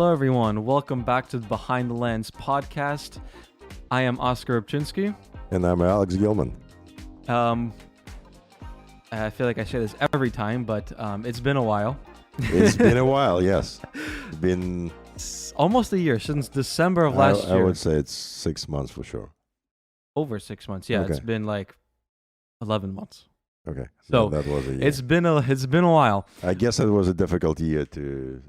Hello, everyone. Welcome back to the Behind the Lens podcast. I am Oscar Obczynski. And I'm Alex Gilman. I feel like I say this every time, but it's been a while. It's been a while, yes. It's been almost a year since December of last year. I would say it's 6 months for sure. Over 6 months, yeah. Okay. It's been like 11 months. Okay, So that was a year. It's been a while. I guess it was a difficult year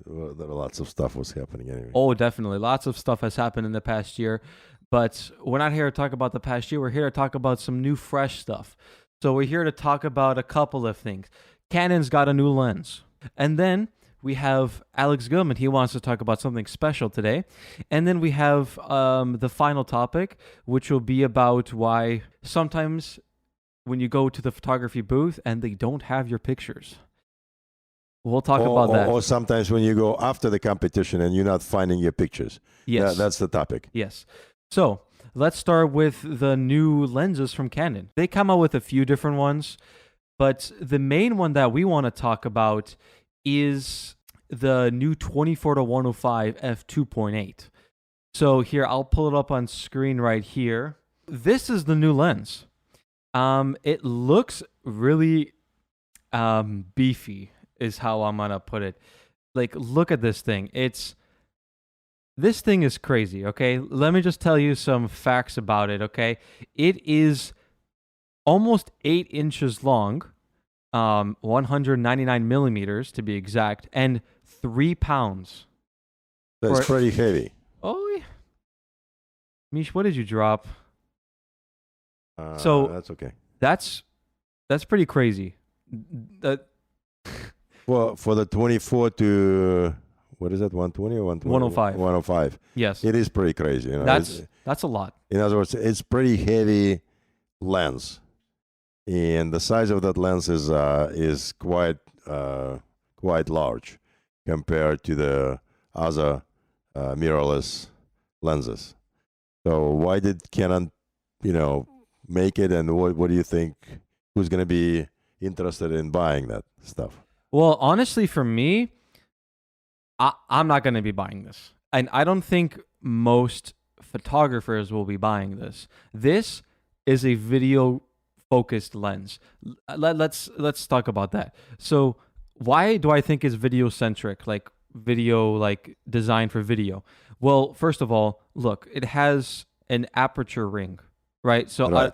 lots of stuff was happening anyway. Oh, definitely. Lots of stuff has happened in the past year, but we're not here to talk about the past year. We're here to talk about some new, fresh stuff. So we're here to talk about a couple of things. Canon's got a new lens. And then we have Alex Gilman. He wants to talk about something special today. And then we have the final topic, which will be about why sometimes when you go to the photography booth and they don't have your pictures. We'll talk about that. Or sometimes when you go after the competition and you're not finding your pictures. Yes. That's the topic. Yes. So let's start with the new lenses from Canon. They come out with a few different ones, but the main one that we want to talk about is the new 24-105 f2.8. So here, I'll pull it up on screen right here. This is the new lens. It looks really beefy is how I'm gonna put it. Like, look at this thing. This thing is crazy, okay? Let me just tell you some facts about it, okay? It is almost 8 inches long, 199 millimeters to be exact, and 3 pounds. That's pretty heavy. Oh, yeah. Mish, what did you drop? So that's okay. That's pretty crazy. Well, for the 24 to, what is that, 120 or 120? 105. 105. Yes. It is pretty crazy. You know? That's a lot. In other words, it's pretty heavy lens. And the size of that lens is quite large compared to the other mirrorless lenses. So why did Canon, make it, and what do you think? Who's going to be interested in buying that stuff? Well, honestly, for me, I'm not going to be buying this, and I don't think most photographers will be buying this. This is a video-focused lens. Let's talk about that. So, why do I think it's video-centric, like video, like designed for video? Well, first of all, look, it has an aperture ring. Right. So right.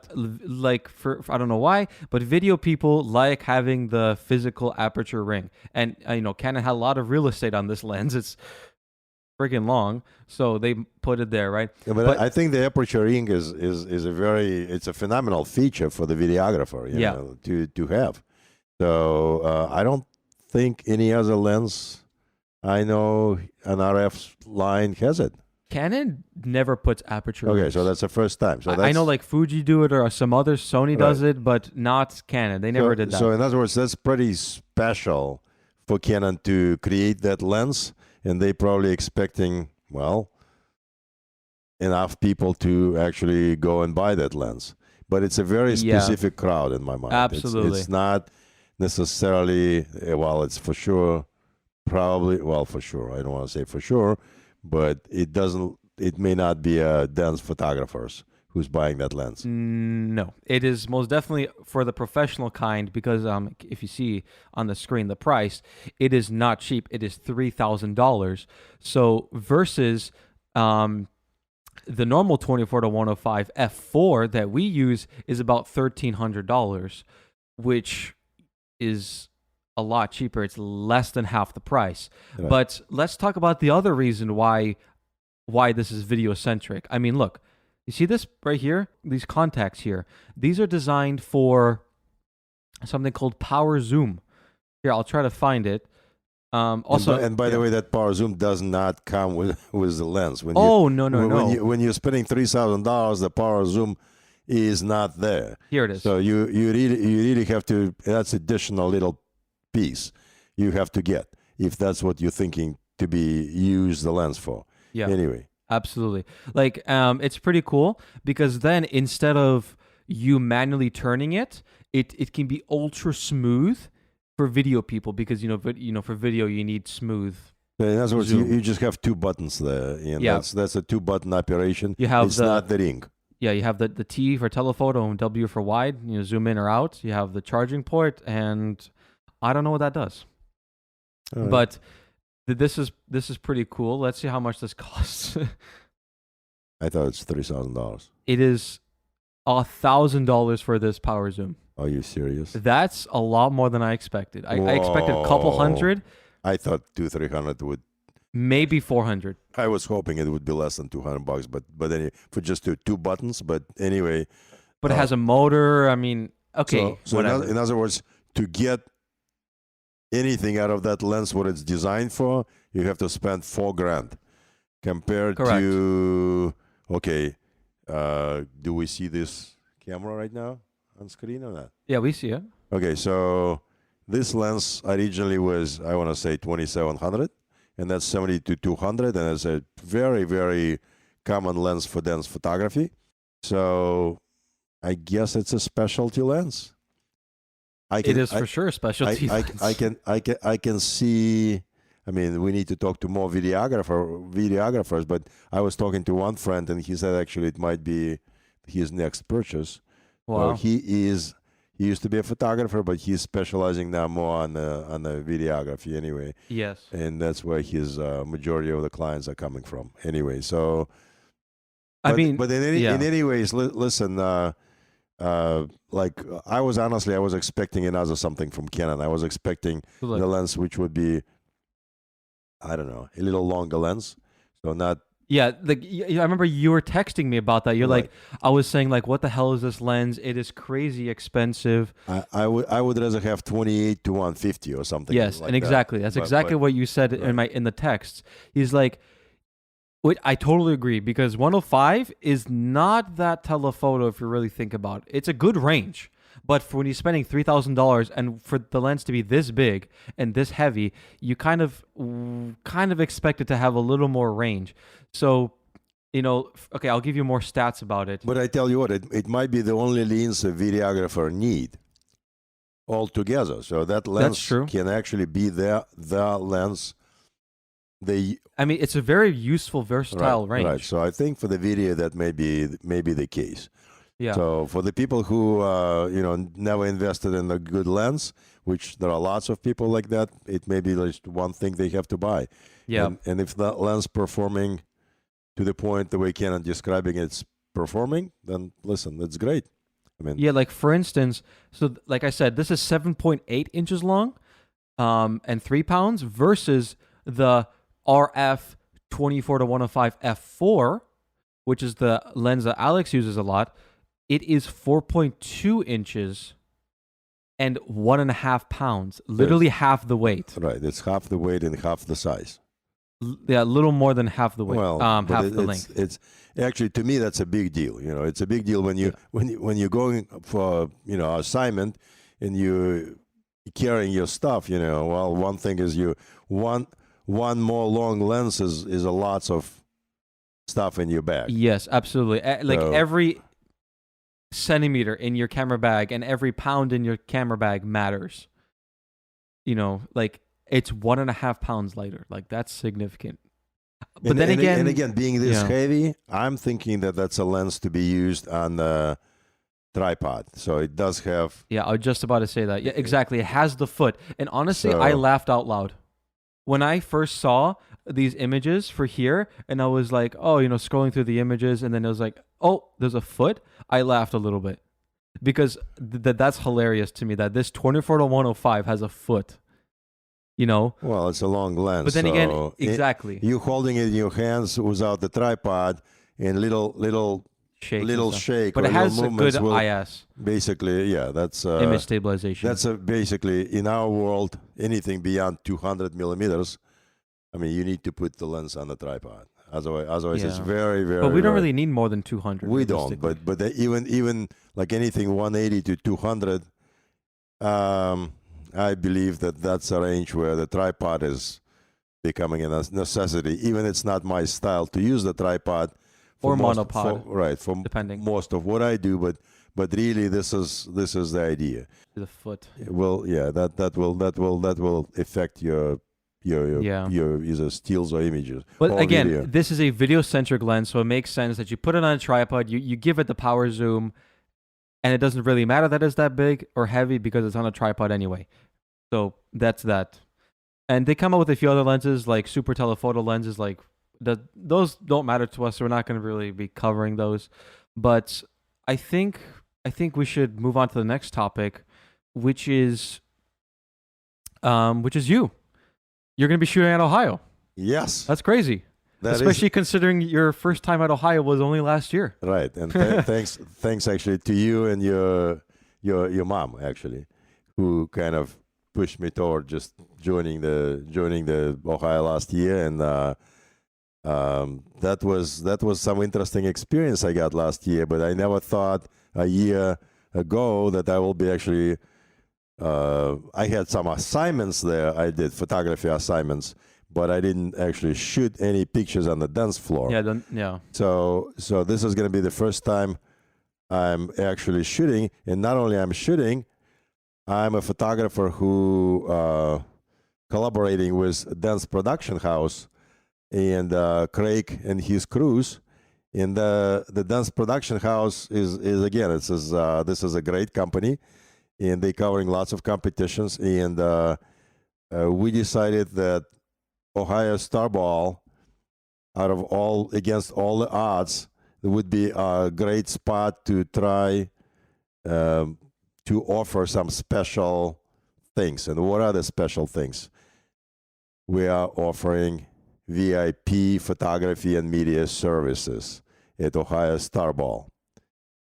I don't know why, but video people like having the physical aperture ring. And, Canon had a lot of real estate on this lens. It's freaking long. So they put it there. Right. Yeah, but I think the aperture ring is it's a phenomenal feature for the videographer, to have. So I don't think any other lens I know an RF line has it. Canon never puts aperture Okay, rings. so that's the first time. So I know like Fuji do it or some other Sony does it, but not Canon. They never did that. So in other words, that's pretty special for Canon to create that lens, and they probably expecting, enough people to actually go and buy that lens. But it's a very specific crowd in my mind. Absolutely. It's not necessarily, it's for sure, probably, for sure. I don't want to say for sure. But it may not be a dense photographers who's buying that lens. No, it is most definitely for the professional kind because if you see on the screen the price, it is not cheap. It is $3,000. So versus the normal 24-105 f4 that we use is about $1,300, which is a lot cheaper. It's less than half the price. Right. But let's talk about the other reason why this is video centric. I mean, look, you see this right here? These contacts here. These are designed for something called power zoom. Here, I'll try to find it. Also, and by the way, that power zoom does not come with the lens. No. When you're spending $3,000, the power zoom is not there. Here it is. So you really have to. That's additional little piece you have to get if that's what you're thinking to be use the lens for. Yeah. Anyway. Absolutely. Like it's pretty cool because then instead of you manually turning it, it can be ultra smooth for video people because for video you need smooth So in other words, zoom. you just have two buttons there, and Yeah. that's a two-button operation. You have It's the not the ring. Yeah, you have the T for telephoto and W for wide. You know, zoom in or out. You have the charging port, and I don't know what that does. All right. But this is pretty cool. Let's see how much this costs. I thought it's $3,000. It is $1,000 for this power zoom. Are you serious? That's a lot more than I expected. I expected a couple Whoa. hundred, I thought 200-300 would. maybe 400. I was hoping it would be less than $200, but anyway, for just two buttons. But anyway, But it has a motor. I mean, okay, so whatever. in other words, to get anything out of that lens, what it's designed for, you have to spend $4,000 compared Correct. to. Okay, do we see this camera right now on screen or not? Yeah, we see it. Okay, so this lens originally was, I want to say, 2700, and that's 70-200, and it's a very, very common lens for dense photography. So I guess it's a specialty lens. It is for sure a specialty. I can see. I mean, we need to talk to more videographers, but I was talking to one friend, and he said actually it might be his next purchase. Wow. So he used to be a photographer, but he's specializing now more on the videography anyway. Yes. And that's where his majority of the clients are coming from anyway. So, I mean, but in any ways, listen, like I was expecting another something from Canon. I was expecting the lens, which would be, I don't know, a little longer lens. So not. Yeah, I remember you were texting me about that. You're Right. like, I was saying like, what the hell is this lens? It is crazy expensive. I would rather have 28 to 150 or something. Yes, like and exactly. that. That's exactly what you said in the texts. He's like, wait, I totally agree, because 105 is not that telephoto if you really think about it. It's a good range. But for when you're spending $3,000 and for the lens to be this big and this heavy, you kind of expect it to have a little more range. So, you know, okay, I'll give you more stats about it. But I tell you what, it might be the only lens a videographer need altogether. So that lens can actually be the lens. I mean, it's a very useful, versatile range. Right. So I think for the video that may be the case. Yeah. So for the people who never invested in a good lens, which there are lots of people like that, it may be just one thing they have to buy. Yeah. And if that lens performing to the point the way Canon describing it's performing, then listen, that's great. I mean, yeah, like for instance, so like I said, this is 7.8 inches long, and 3 pounds versus the RF 24-105 f4, which is the lens that Alex uses a lot. It is 4.2 inches and 1.5 pounds, literally half the weight. Right, it's half the weight and half the size. Yeah, a little more than half the weight. Well, half the length. It's actually, to me, that's a big deal. You know, it's a big deal when you're going for assignment and you carrying your stuff. You know, well, one thing is one more long lens is a lots of stuff in your bag. Yes, absolutely. Like every centimeter in your camera bag and every pound in your camera bag matters. You know, like it's 1.5 pounds lighter. Like that's significant. But then again, being this heavy, I'm thinking that that's a lens to be used on the tripod. So it does have. Yeah, I was just about to say that. Yeah, exactly. It has the foot. And honestly, I laughed out loud when I first saw these images for here, and I was like, oh, scrolling through the images, and then it was like, oh, there's a foot. I laughed a little bit because that's hilarious to me that this 24-105 has a foot. Well, it's a long lens. But then again, exactly. You holding it in your hands without the tripod and little shake. But it has a good IS. Basically, yeah, that's image stabilization. That's basically in our world, anything beyond 200 millimeters. I mean, you need to put the lens on the tripod. Otherwise, it's very, very. But we don't really need more than 200. We don't. But even like anything 180 to 200. I believe that's a range where the tripod is becoming a necessity. Even it's not my style to use the tripod or monopod, for depending most of what I do. But really, this is the idea. The foot. Well, yeah, that will affect your Yeah. your either stills or images But or again, video. this is a video-centric lens, so it makes sense that you put it on a tripod, you give it the power zoom, and it doesn't really matter that it's that big or heavy because it's on a tripod anyway. So that's that. And they come out with a few other lenses, like super telephoto lenses, like those don't matter to us, so we're not going to really be covering those. But I think we should move on to the next topic, which is you. You're going to be shooting at Ohio. Yes, That's crazy. that is Especially considering your first time at Ohio was only last year. right. And thanks actually to you and your mom actually, who kind of pushed me toward just joining the Ohio last year, and that was some interesting experience I got last year. But I never thought a year ago that I will be actually. I had some assignments there. I did photography assignments, but I didn't actually shoot any pictures on the dance floor. Yeah. So this is going to be the first time I'm actually shooting, and not only I'm shooting, I'm a photographer who collaborating with dance production house and Craig and his crews. And the dance production house is again, this is a great company, and they covering lots of competitions. And we decided that Ohio Starball, against all the odds, it would be a great spot to try to offer some special things. And what are the special things? We are offering VIP photography and media services at Ohio Starball.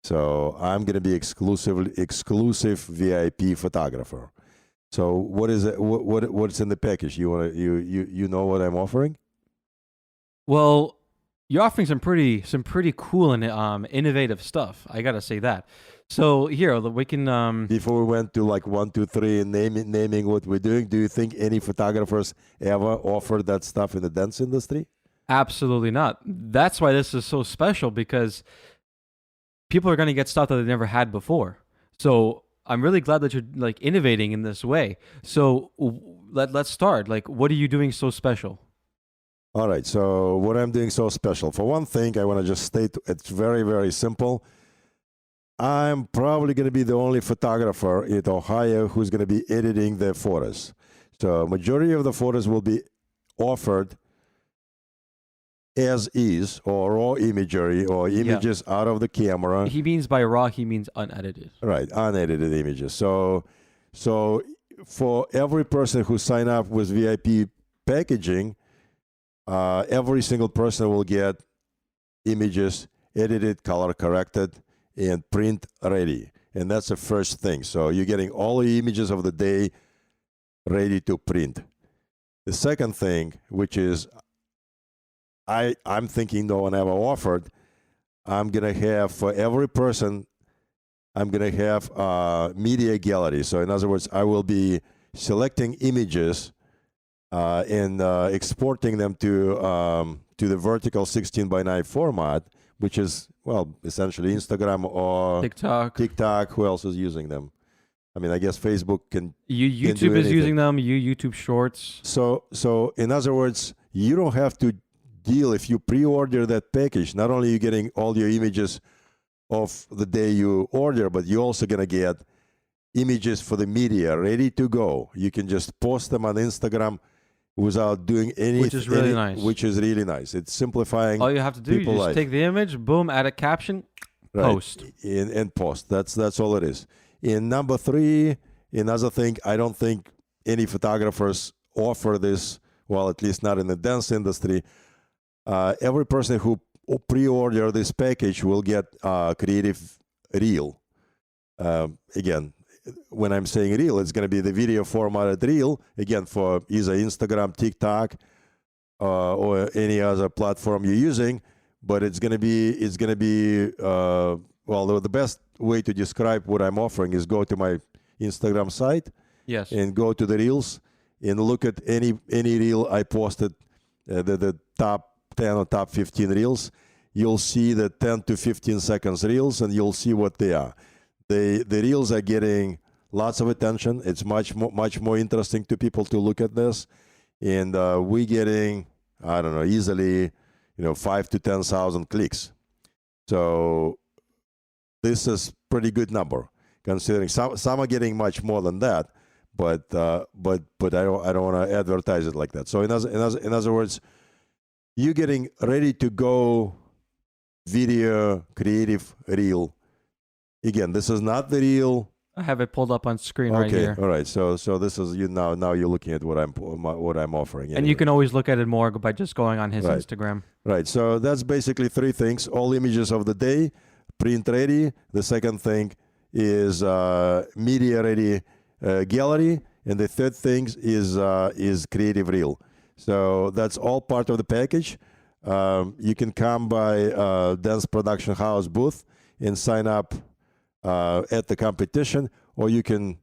So I'm going to be exclusive VIP photographer. So what is it? What's in the package? You know what I'm offering? Well, you're offering some pretty cool and innovative stuff. I gotta say that. So here we can. Before we went to like 1, 2, 3 and naming what we're doing, do you think any photographers ever offered that stuff in the dance industry? Absolutely not. That's why this is so special, because people are gonna get stuff that they never had before. So I'm really glad that you're like innovating in this way. So let's start. Like, what are you doing so special? All right. So what I'm doing so special, for one thing, I want to just state it's very, very simple. I'm probably going to be the only photographer in Ohio who's going to be editing the photos. So majority of the photos will be offered as is, or raw imagery, or images out of the camera. He means by raw, he means unedited. Right, unedited images. So for every person who sign up with VIP packaging, every single person will get images edited, color corrected, and print ready. And that's the first thing. So you're getting all the images of the day ready to print. The second thing, which is I'm thinking no one ever offered, I'm going to have for every person, I'm going to have a media gallery. So in other words, I will be selecting images and exporting them to the vertical 16:9 format, which is, well, essentially Instagram or TikTok. Who else is using them? I mean, I guess Facebook can. YouTube is using them. YouTube Shorts. So in other words, you don't have to deal if you pre-order that package. Not only are you getting all your images of the day you order, but you're also gonna get images for the media ready to go. You can just post them on Instagram without doing anything. Which is really nice. Which is really nice. It's simplifying. All you have to do is just take the image, boom, add a caption, post. And post. That's all it is. In number 3, another thing, I don't think any photographers offer this, well, at least not in the dance industry. Every person who pre-order this package will get a creative reel. Again, when I'm saying reel, it's going to be the video formatted reel, again, for either Instagram, TikTok, or any other platform you're using. But it's going to be well, the best way to describe what I'm offering is go to my Instagram site, yes, and go to the reels and look at any reel I posted, the top 10 or top 15 reels. You'll see the 10 to 15 seconds reels, and you'll see what they are. The reels are getting lots of attention. It's much more interesting to people to look at this. and we getting, I don't know, easily, 5 to 10,000 clicks. So this is pretty good number, considering some are getting much more than that, but I don't want to advertise it like that. So in other words, you getting ready to go video creative reel. Again, this is not the reel. I have it pulled up on screen right here. All right. So this is now you're looking at what I'm offering. And you can always look at it more by just going on his Instagram. Right. So that's basically three things: all images of the day, print ready. The second thing is media ready gallery, and the third thing is creative reel. So that's all part of the package. You can come by Dance Production House booth and sign up at the competition, or you can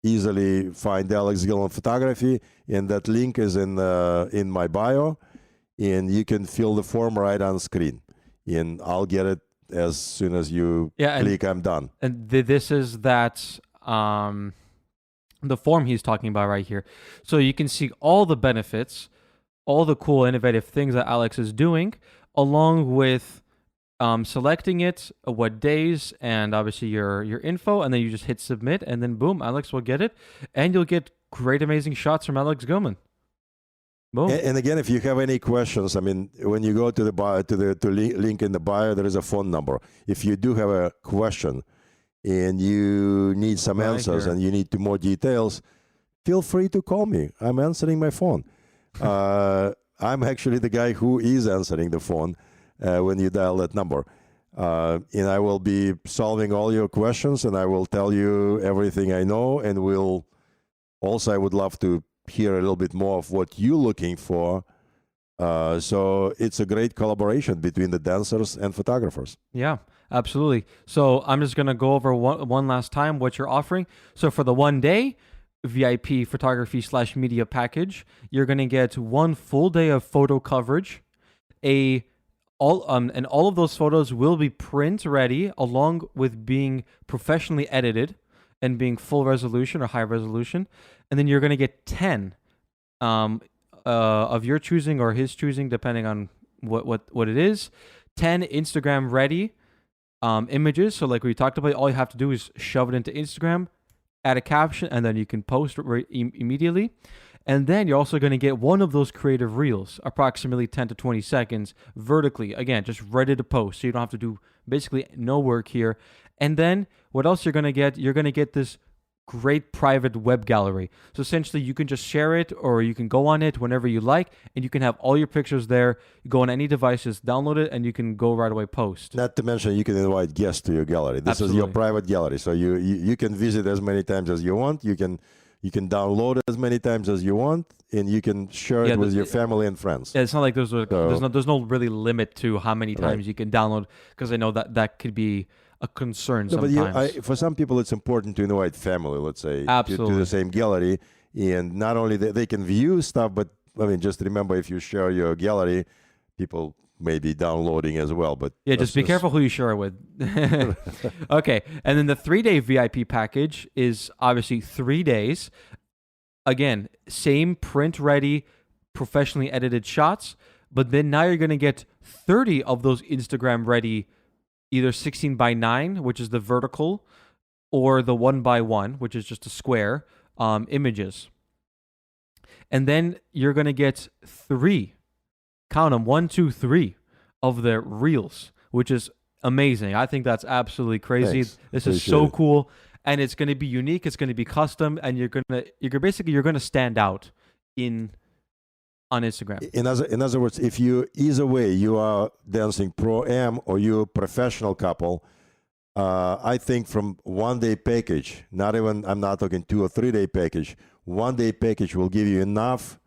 easily find Alex Gilman Photography, and that link is in my bio, and you can fill the form right on screen, and I'll get it as soon as you click I'm done. And this is that the form he's talking about right here. So you can see all the benefits, all the cool innovative things that Alex is doing, along with selecting it, what days, and obviously your info, and then you just hit submit, and then boom, Alex will get it, and you'll get great, amazing shots from Alex Gilman. Boom. And again, if you have any questions, I mean, when you go to the bio, to the link in the bio, there is a phone number. If you do have a question and you need some answers and you need more details, feel free to call me. I'm answering my phone. I'm actually the guy who is answering the phone when you dial that number. And I will be solving all your questions, and I will tell you everything I know, and I would love to hear a little bit more of what you're looking for. So it's a great collaboration between the dancers and photographers. Yeah, absolutely. So I'm just going to go over one last time what you're offering. So for the 1 day VIP photography / media package, you're going to get 1 full day of photo coverage, and all of those photos will be print ready, along with being professionally edited and being full resolution or high resolution. And then you're going to get 10 of your choosing or his choosing, depending on what it is. 10 Instagram ready images. So like we talked about, all you have to do is shove it into Instagram, add a caption, and then you can post immediately. And then you're also going to get 1 of those creative reels, approximately 10 to 20 seconds, vertically. Again, just ready to post. So you don't have to do basically no work here. And then what else you're going to get? You're going to get this great private web gallery. So essentially you can just share it, or you can go on it whenever you like, and you can have all your pictures there. You go on any devices, download it, and you can go right away post. Not to mention you can invite guests to your gallery. This is your private gallery. So you can visit as many times as you want. You can download it as many times as you want, and you can share it with your family and friends. Yeah, it's not like there's no really limit to how many times you can download, because I know that could be a concern sometimes. But for some people, it's important to invite family, let's say, to the same gallery, and not only they can view stuff, but I mean, just remember, if you share your gallery, people may be downloading as well. But yeah, just be careful who you share it with. Okay, and then the 3-day VIP package is obviously 3 days. Again, same print ready, professionally edited shots, but then now you're going to get 30 of those Instagram ready, either 16:9, which is the vertical, or the 1:1, which is just a square, images. And then you're going to get 3, count them, 1, 2, 3 of the reels, which is amazing. I think that's absolutely crazy. Thanks. This is so cool, and it's going to be unique. It's going to be custom, and you're going to stand out on Instagram. In other words, if either way you are dancing pro-am or you're a professional couple, I think from 1 day package, I'm not talking 2 or 3 day package, 1 day package will give you enough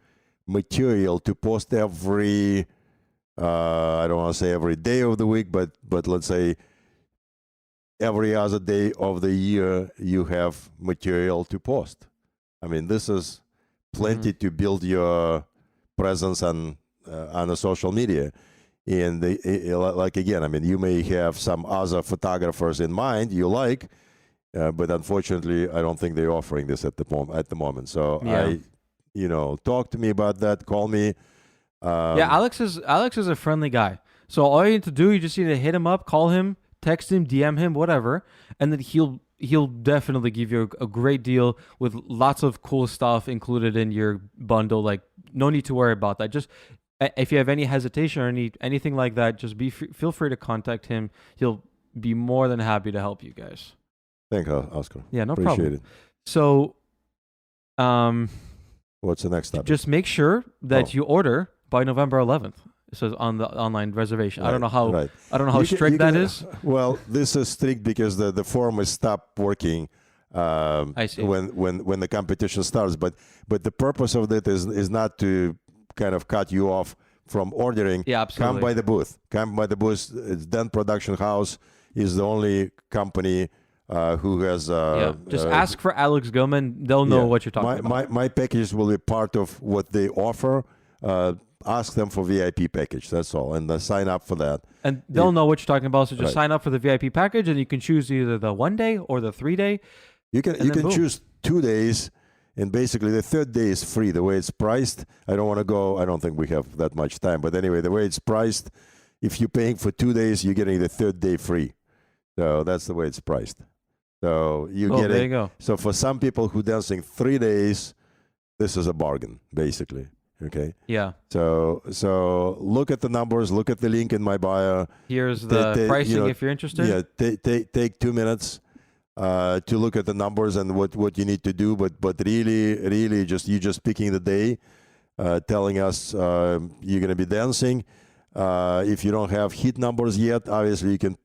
material to post every, I don't want to say every day of the week, but let's say every other day of the year you have material to post. I mean, this is plenty to build your presence on the social media. And like again, I mean, you may have some other photographers in mind you like, but unfortunately, I don't think they're offering this at the moment. So talk to me about that. Call me. Yeah, Alex is a friendly guy. So all you need to do, you just need to hit him up, call him, text him, DM him, whatever, and then he'll definitely give you a great deal with lots of cool stuff included in your bundle. Like, no need to worry about that. Just if you have any hesitation or anything like that, just feel free to contact him. He'll be more than happy to help you guys. Thank you, Oscar. Yeah, no Appreciate problem. it. So, what's the next step? just make sure that you order by November 11th. It says on the online reservation. Right, I don't know how right. I don't know how strict that is. Well, this is strict because the form has stopped working. I see. When the competition starts, but the purpose of it is not to kind of cut you off from ordering. Yeah, absolutely. Come by the booth. It's Den Production House is the only company who has. Just ask for Alex Gilman. They'll know what you're talking about. My package will be part of what they offer. Ask them for VIP package. That's all, and sign up for that. And they'll know what you're talking about. So just sign up for the VIP package, and you can choose either the 1 day or the 3 day. You can choose 2 days, and basically the third day is free. The way it's priced, I don't want to go. I don't think we have that much time, but anyway, the way it's priced, if you're paying for 2 days, you're getting the third day free. So that's the way it's priced. So there you go. So for some people who dancing 3 days, this is a bargain, basically. Okay. Yeah. So look at the numbers. Look at the link in my bio. Here's the pricing if you're interested. Yeah. Take 2 minutes to look at the numbers and what you need to do. But really, you're just picking the day, telling us you're gonna be dancing. If you don't have hit numbers yet, obviously you can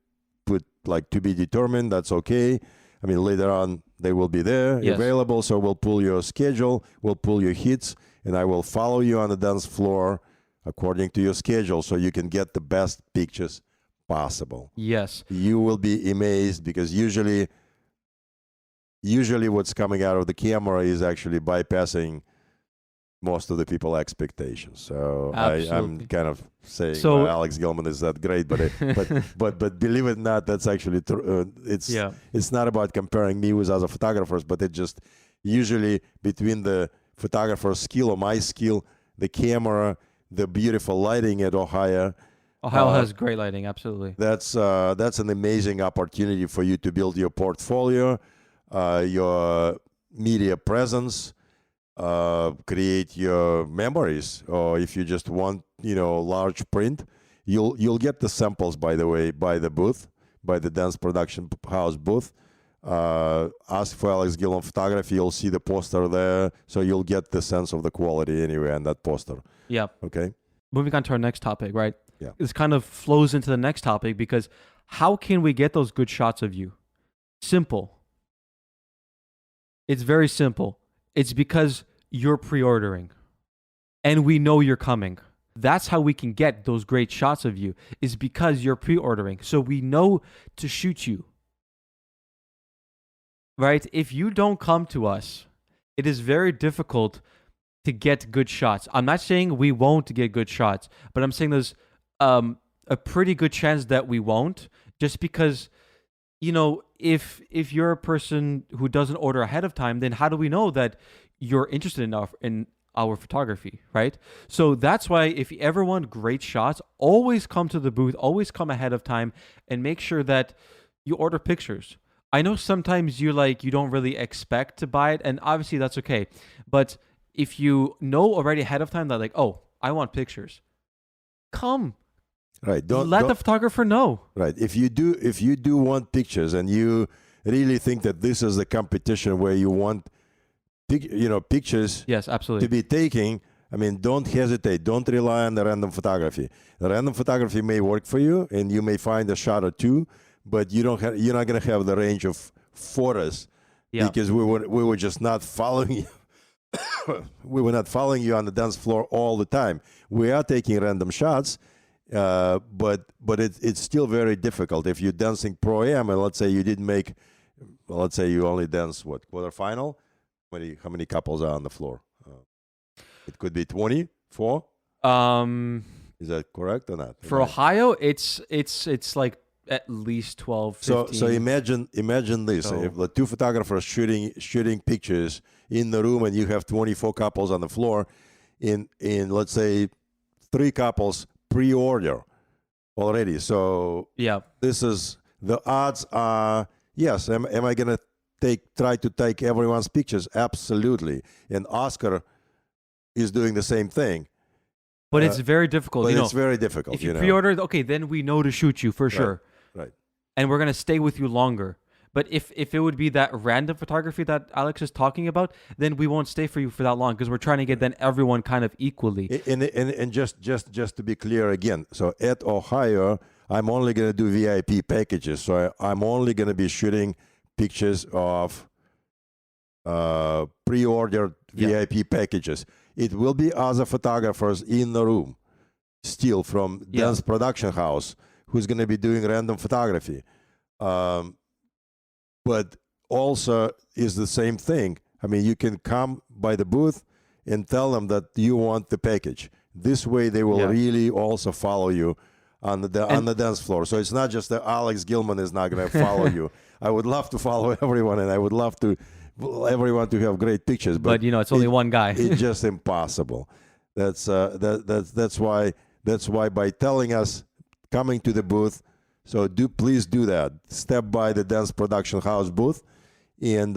put like to be determined. That's okay. I mean, later on they will be there available. So we'll pull your schedule. We'll pull your hits. And I will follow you on the dance floor according to your schedule so you can get the best pictures possible. Yes. You will be amazed because usually what's coming out of the camera is actually bypassing most of the people's expectations. So I'm kind of saying Alex Gilman is that great, but believe it or not, that's actually true. It's not about comparing me with other photographers, but it just usually between the photographer's skill or my skill, the camera, the beautiful lighting at Ohio. Ohio has great lighting, absolutely. That's an amazing opportunity for you to build your portfolio, your media presence, create your memories. Or if you just want, large print, you'll get the samples, by the way, by the booth, by the Dance Production House booth. Ask for Alex Gilman Photography. You'll see the poster there, so you'll get the sense of the quality anyway on that poster. Yeah. Okay. Moving on to our next topic, right? Yeah. This kind of flows into the next topic because how can we get those good shots of you? Simple. It's very simple. It's because you're pre-ordering, and we know you're coming. That's how we can get those great shots of you, is because you're pre-ordering. So we know to shoot you. Right? If you don't come to us, it is very difficult to get good shots. I'm not saying we won't get good shots, but I'm saying there's a pretty good chance that we won't, just because, if you're a person who doesn't order ahead of time, then how do we know that you're interested in our photography, right? So that's why if you ever want great shots, always come to the booth, always come ahead of time, and make sure that you order pictures. I know sometimes you don't really expect to buy it, and obviously that's okay. But if you know already ahead of time that I want pictures, come. Right. Let the photographer know. Right. If you do want pictures and you really think that this is the competition where you want pictures yes, absolutely, to be taken, I mean, don't hesitate. Don't rely on the random photography. The random photography may work for you and you may find a shot or two, but you're not going to have the range of photos because we were just not following you. We were not following you on the dance floor all the time. We are taking random shots, but it's still very difficult. If you're dancing pro-am and let's say you didn't make, let's say you only dance quarterfinal, how many couples are on the floor? It could be 24. Is that correct or not? For Ohio, it's like at least 12, So 15. so imagine this: So- if the two photographers shooting pictures in the room, and you have 24 couples on the floor, in let's say 3 couples pre-order already. So yeah. this is the odds are yes. Am I gonna try to take everyone's pictures? Absolutely. And Oscar is doing the same thing. But it's very difficult. But You know, it's very difficult. if you know. pre-order, okay, then we know to shoot you for sure. Right. And we're going to stay with you longer. But if it would be that random photography that Alex is talking about, then we won't stay for you for that long because we're trying to get then everyone kind of equally. And just to be clear again, so at Ohio, I'm only going to do VIP packages. So I'm only going to be shooting pictures of pre-ordered VIP packages. It will be other photographers in the room, still from Dance Production House, who's going to be doing random photography. But also is the same thing. I mean, you can come by the booth and tell them that you want the package. This way, they will really also follow you on the dance floor. So it's not just that Alex Gilman is not going to follow you. I would love to follow everyone, and I would love to everyone to have great pictures. But you know, it's only one guy. It's just impossible. That's why by telling us coming to the booth. So please do that. Step by the Dance Production House booth and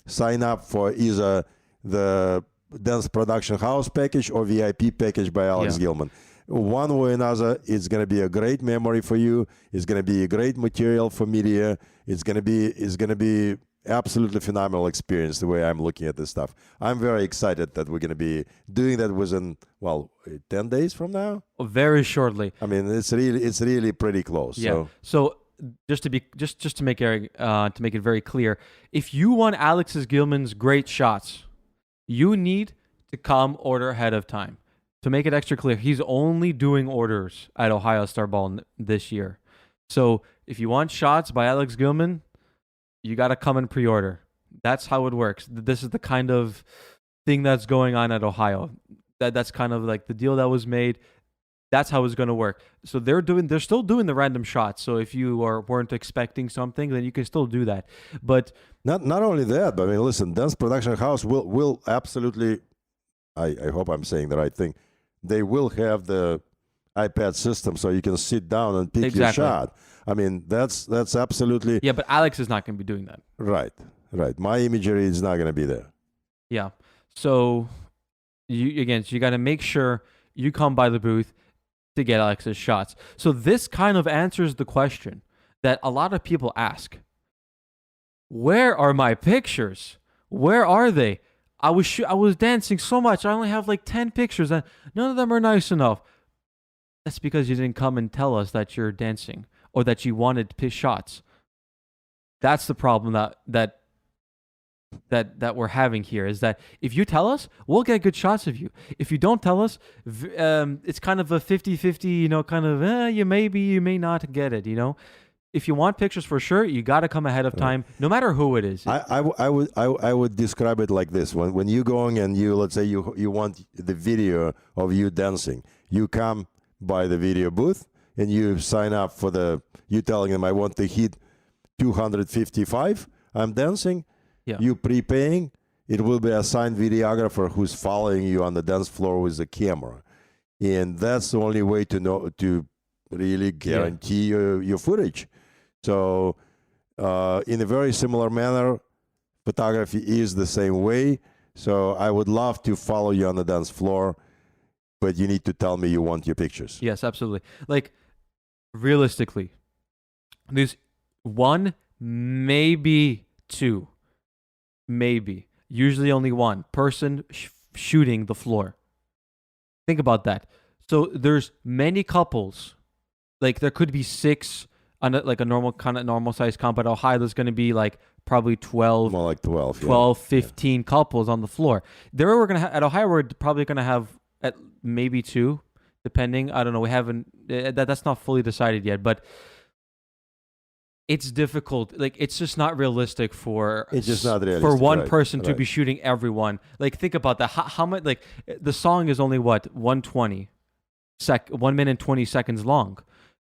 sign up for either the Dance Production House package or VIP package by Alex Gilman. One way or another, it's going to be a great memory for you. It's going to be a great material for media. It's going to be absolutely phenomenal experience the way I'm looking at this stuff. I'm very excited that we're going to be doing that within 10 days from now. Very shortly. I mean, it's really pretty close. Yeah. So just to make it very clear, if you want Alex Gilman's great shots, you need to come order ahead of time. To make it extra clear, he's only doing orders at Ohio Star Ball this year. So if you want shots by Alex Gilman, you got to come and pre-order. That's how it works. This is the kind of thing that's going on at Ohio. That's kind of like the deal that was made. That's how it's going to work. So they're still doing the random shots. So if you weren't expecting something, then you can still do that. But not only that, but I mean, listen, Dance Production House will absolutely. I hope I'm saying the right thing. They will have the iPad system, so you can sit down and pick your shot. I mean, that's absolutely... Yeah, but Alex is not going to be doing that. Right. My imagery is not going to be there. Yeah. So, you got to make sure you come by the booth to get Alex's shots. So this kind of answers the question that a lot of people ask. Where are my pictures? Where are they? I was dancing so much. I only have like 10 pictures, and none of them are nice enough. That's because you didn't come and tell us that you're dancing or that you wanted to pick shots. That's the problem that we're having here, is that if you tell us, we'll get good shots of you. If you don't tell us, it's kind of a 50-50, you may not get it, If you want pictures for sure, you got to come ahead of time, no matter who it is. I would describe it like this: when you going and let's say you want the video of you dancing, you come by the video booth and you sign up for you telling them I want to hit 255. I'm dancing. Yeah. You prepaying. It will be assigned videographer who's following you on the dance floor with a camera, and that's the only way to really guarantee your footage. So, in a very similar manner, photography is the same way. So I would love to follow you on the dance floor, but you need to tell me you want your pictures. Yes, absolutely. Like, realistically, there's one, maybe two, usually only one person shooting the floor. Think about that. So there's many couples. Like, there could be 6 on a normal size comp, but Ohio there's going to be like probably 12, more like 12, 15 couples on the floor. There we're going to at Ohio we're probably going to have at maybe 2, depending. I don't know. We haven't that's not fully decided yet, but it's difficult. Like, it's just not realistic for one person to be shooting everyone. Like, think about that. How much? Like, the song is only 1 minute and 20 seconds long,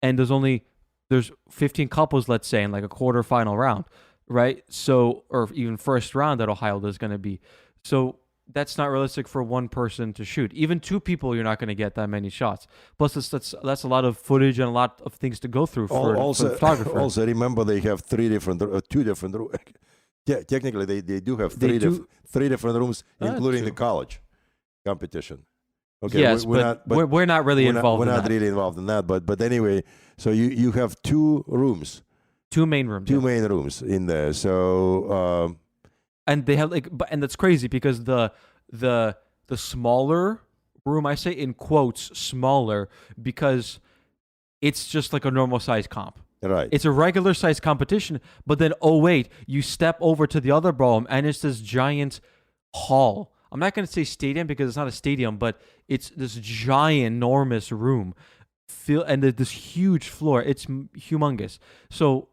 and there's only there's 15 couples, let's say, in like a quarterfinal round, right? So, or even first round at Ohio, there's going to be. So that's not realistic for one person to shoot. Even two people, you're not going to get that many shots. Plus, that's a lot of footage and a lot of things to go through for the photographer. Also, remember they have two different rooms. Yeah, technically, they do have three different rooms, including the college competition. Okay, yes, we're not really involved. We're not really involved in that. But anyway, so you have two rooms, two main rooms in there. So and they have and that's crazy because the smaller room, I say in quotes smaller, because it's just like a normal size comp. Right. It's a regular size competition, but then oh wait, you step over to the other ballroom and it's this giant hall. I'm not going to say stadium because it's not a stadium, but it's this giant, enormous room, and this huge floor. It's humongous. So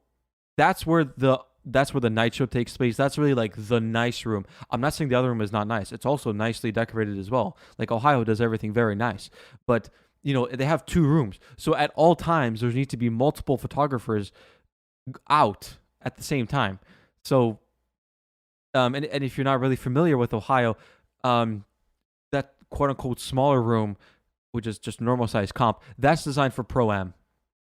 that's where the night show takes place. That's really like the nice room. I'm not saying the other room is not nice. It's also nicely decorated as well. Like Ohio does everything very nice, but they have two rooms. So at all times, there need to be multiple photographers out at the same time. So, and if you're not really familiar with Ohio, that quote unquote smaller room, which is just normal size comp, that's designed for Pro-Am.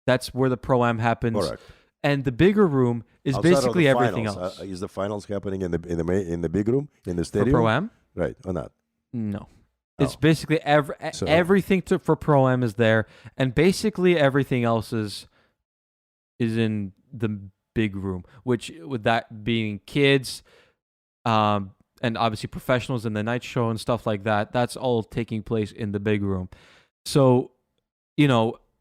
That's where the Pro-Am happens. Correct. And the bigger room is outside basically of the everything finals, else. Is the finals happening in the big room in the stadium? For Pro-Am? Right, or not? No. It's basically everything for Pro-Am is there, and basically everything else is in the big room, which with that being kids, and obviously professionals in the night show and stuff like that. That's all taking place in the big room. So,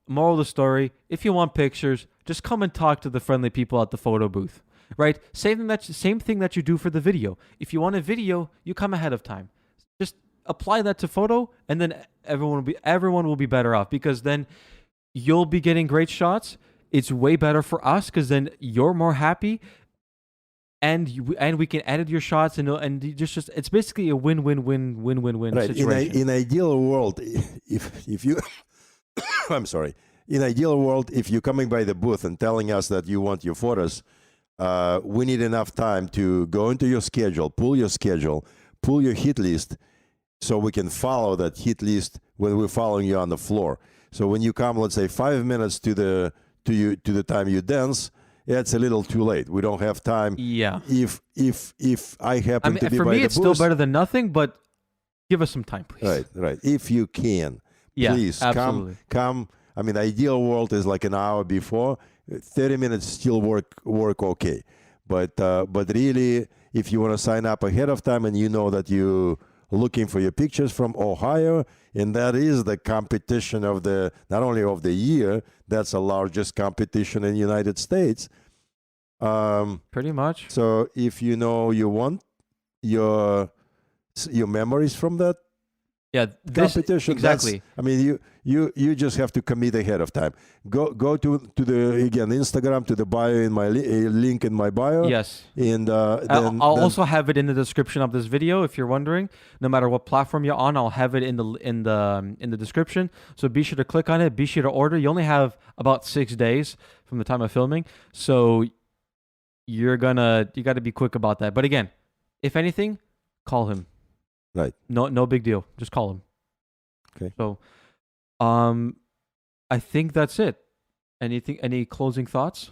moral of the story, if you want pictures, just come and talk to the friendly people at the photo booth, right? Same thing that you do for the video. If you want a video, you come ahead of time. Just apply that to photo, and then everyone will be better off, because then you'll be getting great shots. It's way better for us because then you're more happy. And we can edit your shots and just it's basically a win-win-win situation. In ideal world, if you I'm sorry. In ideal world, if you're coming by the booth and telling us that you want your photos, we need enough time to go into your schedule, pull your hit list, so we can follow that hit list when we're following you on the floor. So when you come, let's say 5 minutes to the time you dance, it's a little too late. We don't have time. Yeah. If I happen to be for by me, the it's booth, still better than nothing. But give us some time, please. Right. If you can, please absolutely. come. I mean, the ideal world is like an hour before. 30 minutes still work okay. But really, if you want to sign up ahead of time and you know that you're looking for your pictures from Ohio, and that is the competition of not only of the year, that's the largest competition in the United States. Pretty much. So if you want your memories from that competition, exactly. I mean, you just have to commit ahead of time. Go to the Instagram, to the bio in my link in my bio. Yes, and I'll also have it in the description of this video if you're wondering. No matter what platform you're on, I'll have it in the description. So be sure to click on it. Be sure to order. You only have about 6 days from the time of filming, so you got to be quick about that. But again, if anything, call him. Right. No big deal. Just call him. Okay. So, I think that's it. Any closing thoughts?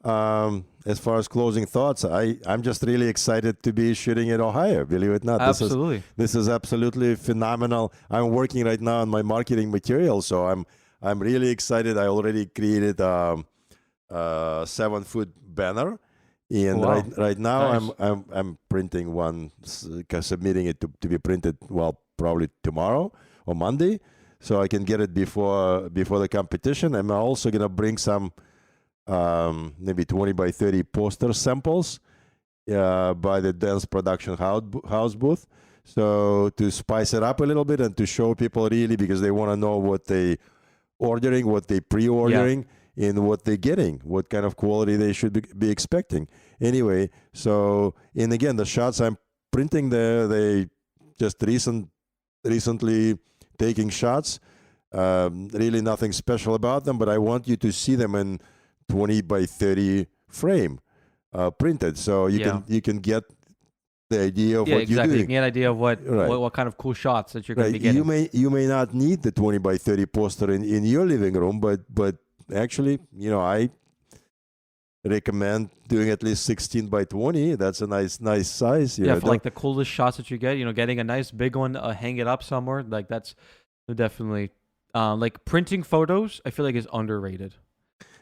As far as closing thoughts, I'm just really excited to be shooting in Ohio. Believe it or not, Absolutely. This is absolutely phenomenal. I'm working right now on my marketing material, so I'm really excited. I already created a 7-foot banner. And wow. right now, nice. I'm printing one, submitting it to be printed. Well, probably tomorrow or Monday, so I can get it before the competition. I'm also gonna bring some maybe 20 by 30 poster samples by the Dance Production House booth. So to spice it up a little bit and to show people really, because they want to know what they ordering, what they pre-ordering. Yeah. In what they're getting, what kind of quality they should be expecting. Anyway, so, and again, the shots I'm printing there, they just recently taking shots. Really nothing special about them, but I want you to see them in 20 by 30 frame, printed, so you can get the idea of Yeah, what you're exactly. You doing. can get an idea of Right. what kind of cool shots that you're going to be Right. You getting. may not need the 20 by 30 poster in your living room, but actually, I recommend doing at least 16 by 20. That's a nice size. Yeah, for like the coolest shots that you get, getting a nice big one, hang it up somewhere. Like that's definitely like printing photos. I feel like is underrated.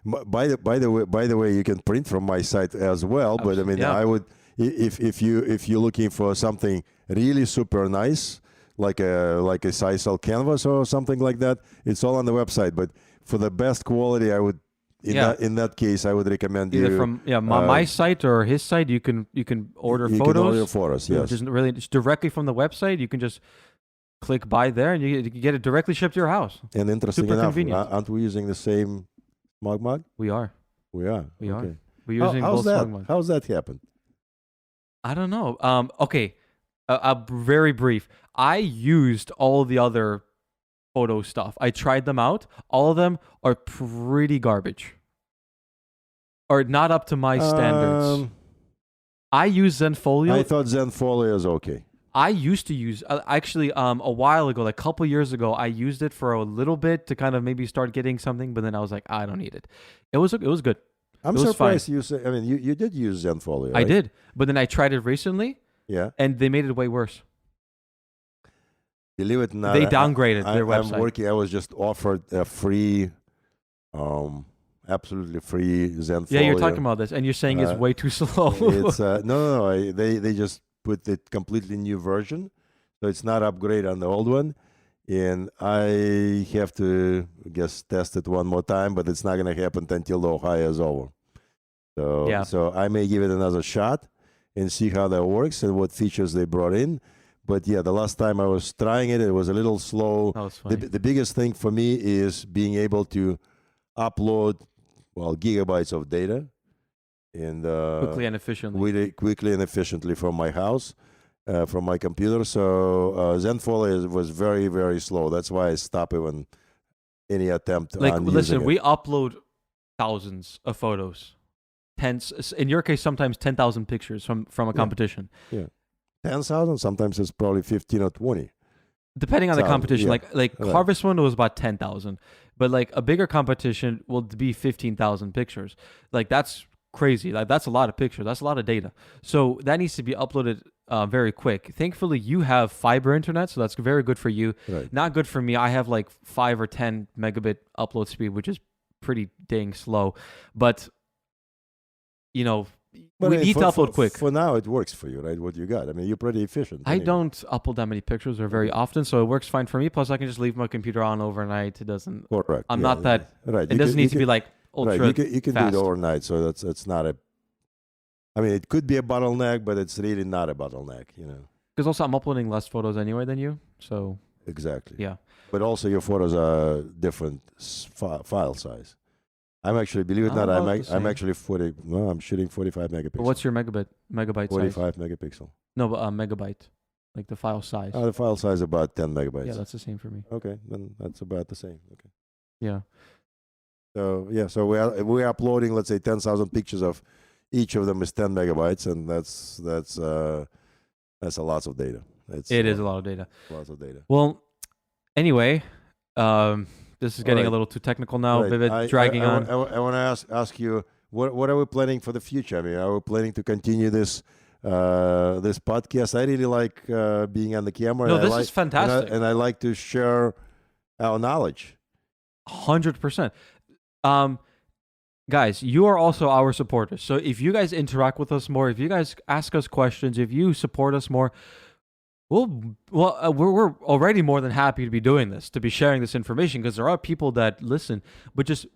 By the way, you can print from my site as well. But I mean, Yeah. I would if you're looking for something really super nice, like a Sisal canvas or something like that, it's all on the website. But for the best quality, I would in that case, I would recommend Either you from my site or his site. You can order you photos. can order for us. Yes, just directly from the website. You can just click buy there, and you can get it directly shipped to your house. And interesting Super enough, convenient. aren't we using the same smog mug? We are. We are. We okay. are. We're using How's both that? smug mugs. How's that happen? I don't know. Okay. Very brief. I used all the other photo stuff. I tried them out. All of them are pretty garbage, or not up to my standards. I use Zenfolio. I thought Zenfolio is okay. I used to use actually a while ago, like a couple years ago, I used it for a little bit to kind of maybe start getting something, but then I was like, I don't need it. It was good. I'm surprised you say. I mean, you did use Zenfolio. Right? I did, but then I tried it recently. Yeah. And they made it way worse. Believe it or not, they downgraded their website. I was just offered a free, absolutely free Zenfolio. Yeah, you're talking about this, and you're saying it's way too slow. It's no. They just put the completely new version, so it's not upgrade on the old one, and I have to test it one more time, but it's not going to happen until the Ohio is over. So I may give it another shot and see how that works and what features they brought in. But yeah, the last time I was trying it, it was a little slow. That was funny. The biggest thing for me is being able to upload, gigabytes of data, and quickly and efficiently. Really quickly and efficiently from my house, from my computer. So Zenfolio was very, very slow. That's why I stopped even any attempt on using it. We upload thousands of photos. Tens, in your case, sometimes 10,000 pictures from a competition. Yeah, 10,000. Sometimes it's probably 15 or 20. Depending on the competition. Yeah. Like Right. Harvest Moon was about 10,000, but like a bigger competition will be 15,000 pictures. Like that's crazy. Like that's a lot of pictures. That's a lot of data. So that needs to be uploaded very quick. Thankfully, you have fiber internet, so that's very good for you. Right. Not good for me. I have like 5 or 10 megabit upload speed, which is pretty dang slow. But we need to upload quick. For now, it works for you, right? What you got? I mean, you're pretty efficient. I don't upload that many pictures or very often, so it works fine for me. Plus, I can just leave my computer on overnight. It doesn't. Correct. I'm not that. Right. It doesn't need to be like ultra. Right. You can do fast. it overnight, so that's not a. I mean, it could be a bottleneck, but it's really not a bottleneck. Because also, I'm uploading less photos anyway than you, so. Exactly. Yeah. But also, your photos are different file size. I'm actually, believe it or not, I'm actually I'm shooting 45 megapixels. What's your megabyte 45 size? megapixel. No, but megabyte, like the file size. The file size is about 10 megabytes. Yeah, that's the same for me. Okay, then that's about the same. Okay. Yeah. So we're uploading, let's say, 10,000 pictures of each of them is 10 megabytes, and that's a lot of data. It is a lot of data. Lots of data. Well, anyway, this is getting a little too technical now. Right. Vivid, dragging on. I want to ask you, what are we planning for the future? I mean, are we planning to continue this podcast? I really like being on the camera. No, this is fantastic. And I like to share our knowledge. 100%. Guys, you are also our supporters. So if you guys interact with us more, if you guys ask us questions, if you support us more, we're already more than happy to be doing this, to be sharing this information, because there are people that listen, but just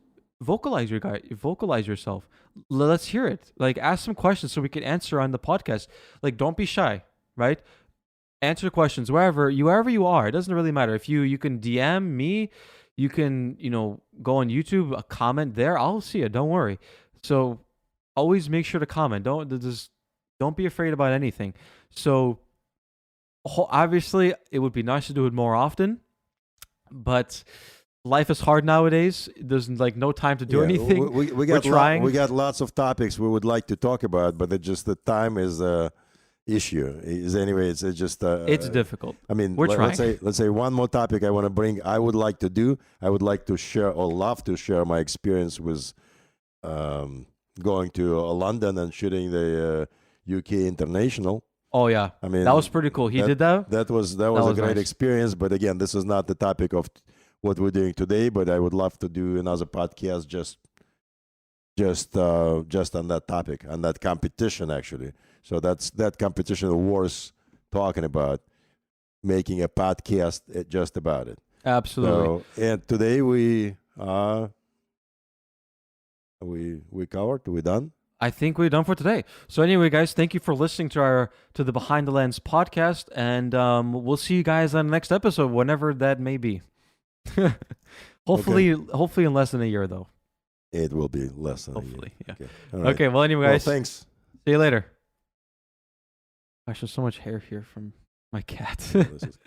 vocalize yourself. Let's hear it. Like, ask some questions so we can answer on the podcast. Like, don't be shy, right? Answer questions wherever you are. It doesn't really matter. If you can DM me, you can, go on YouTube, a comment there. I'll see it. Don't worry. So always make sure to comment. Don't be afraid about anything. So obviously, it would be nice to do it more often, but life is hard nowadays. There's like no time to do Yeah, anything. we We're got trying. we got lots of topics we would like to talk about, but it just the time is issue. Is anyway, it's just It's difficult. I mean, We're trying. let's say one more topic I want to bring. I would like to do. I would like to share or love to share my experience with going to London and shooting the UK International. Oh yeah, I mean, that was pretty cool. He did that. That was a was great nice. experience. But again, this is not the topic of what we're doing today. But I would love to do another podcast just on that topic, on that competition actually. So that competition worth talking about, making a podcast just about it. Absolutely. So, and today we covered. We done. I think we're done for today. So anyway, guys, thank you for listening to the Behind the Lens podcast, and we'll see you guys on the next episode, whenever that may be. hopefully in less than a year, though. It will be less than Hopefully, a year. yeah. Okay. All right. Okay. Well, anyway, guys, thanks. see you later. Gosh, there's so much hair here from my cat. This is